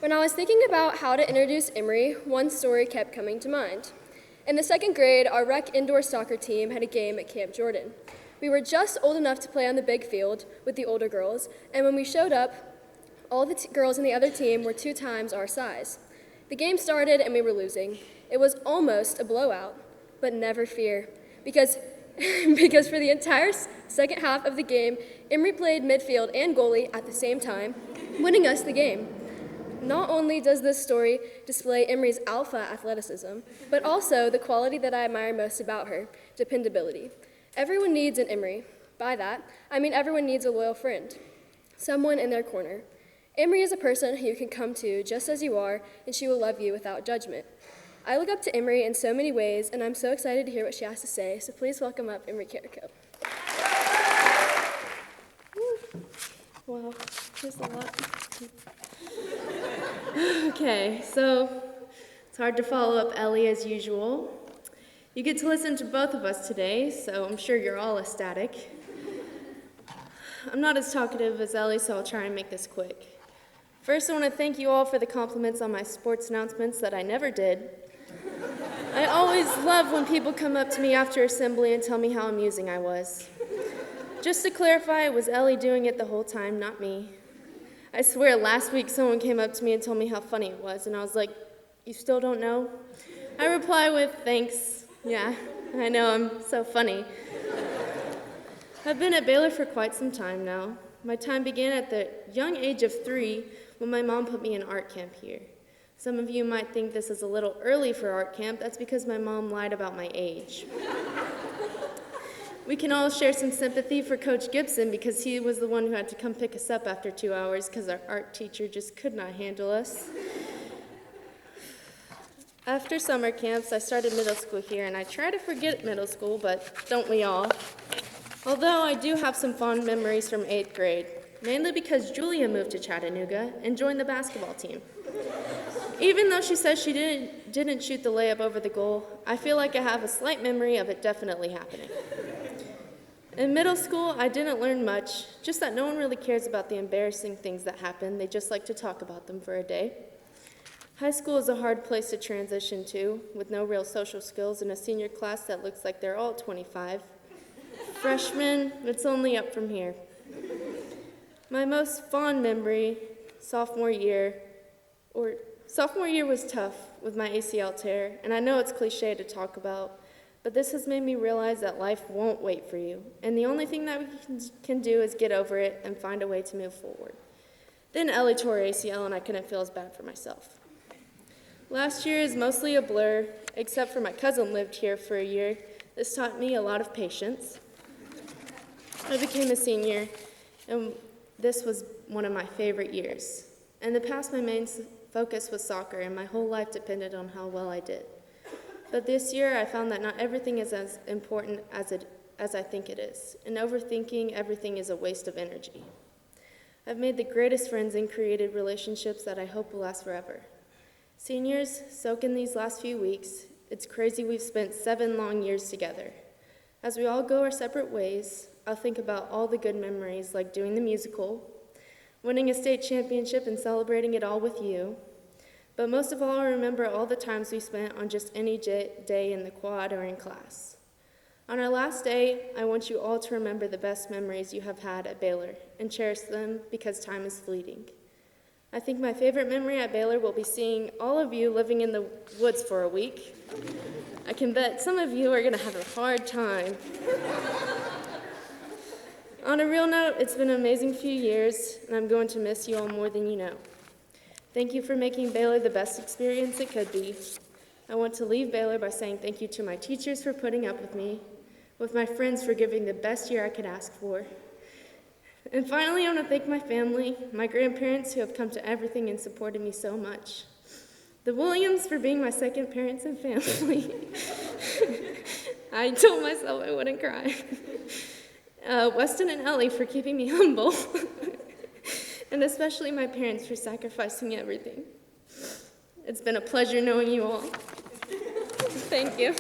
When I was thinking about how to introduce Emery, one story kept coming to mind. In the second grade, our rec indoor soccer team had a game at Camp Jordan. We were just old enough to play on the big field with the older girls, and when we showed up, all the girls in the other team were 2 times our size. The game started and we were losing. It was almost a blowout, but never fear, because for the entire second half of the game, Emery played midfield and goalie at the same time, winning us the game. Not only does this story display Emery's alpha athleticism, but also the quality that I admire most about her, dependability. Everyone needs an Emery. By that, I mean everyone needs a loyal friend, someone in their corner. Emery is a person who you can come to just as you are, and she will love you without judgment. I look up to Emery in so many ways, and I'm so excited to hear what she has to say, so please welcome up Emery Carico. Wow, there's a lot. Okay, so it's hard to follow up Ellie as usual. You get to listen to both of us today, so I'm sure you're all ecstatic. I'm not as talkative as Ellie, so I'll try and make this quick. First, I want to thank you all for the compliments on my sports announcements that I never did. I always love when people come up to me after assembly and tell me how amusing I was. Just to clarify, it was Ellie doing it the whole time, not me. I swear last week someone came up to me and told me how funny it was, and I was like, "You still don't know?" I reply with, "Thanks. Yeah, I know, I'm so funny." I've been at Baylor for quite some time now. My time began at the young age of 3 when my mom put me in art camp here. Some of you might think this is a little early for art camp. That's because my mom lied about my age. We can all share some sympathy for Coach Gibson because he was the one who had to come pick us up after 2 hours because our art teacher just could not handle us. After summer camps, I started middle school here, and I try to forget middle school, but don't we all? Although I do have some fond memories from 8th grade, mainly because Julia moved to Chattanooga and joined the basketball team. Even though she says she didn't shoot the layup over the goal, I feel like I have a slight memory of it definitely happening. In middle school, I didn't learn much, just that no one really cares about the embarrassing things that happen. They just like to talk about them for a day. High school is a hard place to transition to, with no real social skills and a senior class that looks like they're all 25. Freshmen, it's only up from here. My most fond memory, sophomore year was tough with my ACL tear, and I know it's cliche to talk about, but this has made me realize that life won't wait for you, and the only thing that we can do is get over it and find a way to move forward. Then Ellie tore her ACL, and I couldn't feel as bad for myself. Last year is mostly a blur, except for my cousin lived here for a year. This taught me a lot of patience. I became a senior, and this was one of my favorite years. In the past, my main focus was soccer, and my whole life depended on how well I did. But this year, I found that not everything is as important as I think it is, and overthinking everything is a waste of energy. I've made the greatest friends and created relationships that I hope will last forever. Seniors, soak in these last few weeks. It's crazy we've spent 7 long years together. As we all go our separate ways, I'll think about all the good memories, like doing the musical, winning a state championship and celebrating it all with you. But most of all, I remember all the times we spent on just any day in the quad or in class. On our last day, I want you all to remember the best memories you have had at Baylor and cherish them because time is fleeting. I think my favorite memory at Baylor will be seeing all of you living in the woods for a week. I can bet some of you are going to have a hard time. On a real note, it's been an amazing few years, and I'm going to miss you all more than you know. Thank you for making Baylor the best experience it could be. I want to leave Baylor by saying thank you to my teachers for putting up with me, with my friends for giving the best year I could ask for. And finally, I want to thank my family, my grandparents who have come to everything and supported me so much. The Williams for being my second parents and family. I told myself I wouldn't cry. Weston and Ellie for keeping me humble. And especially my parents for sacrificing everything. It's been a pleasure knowing you all. Thank you.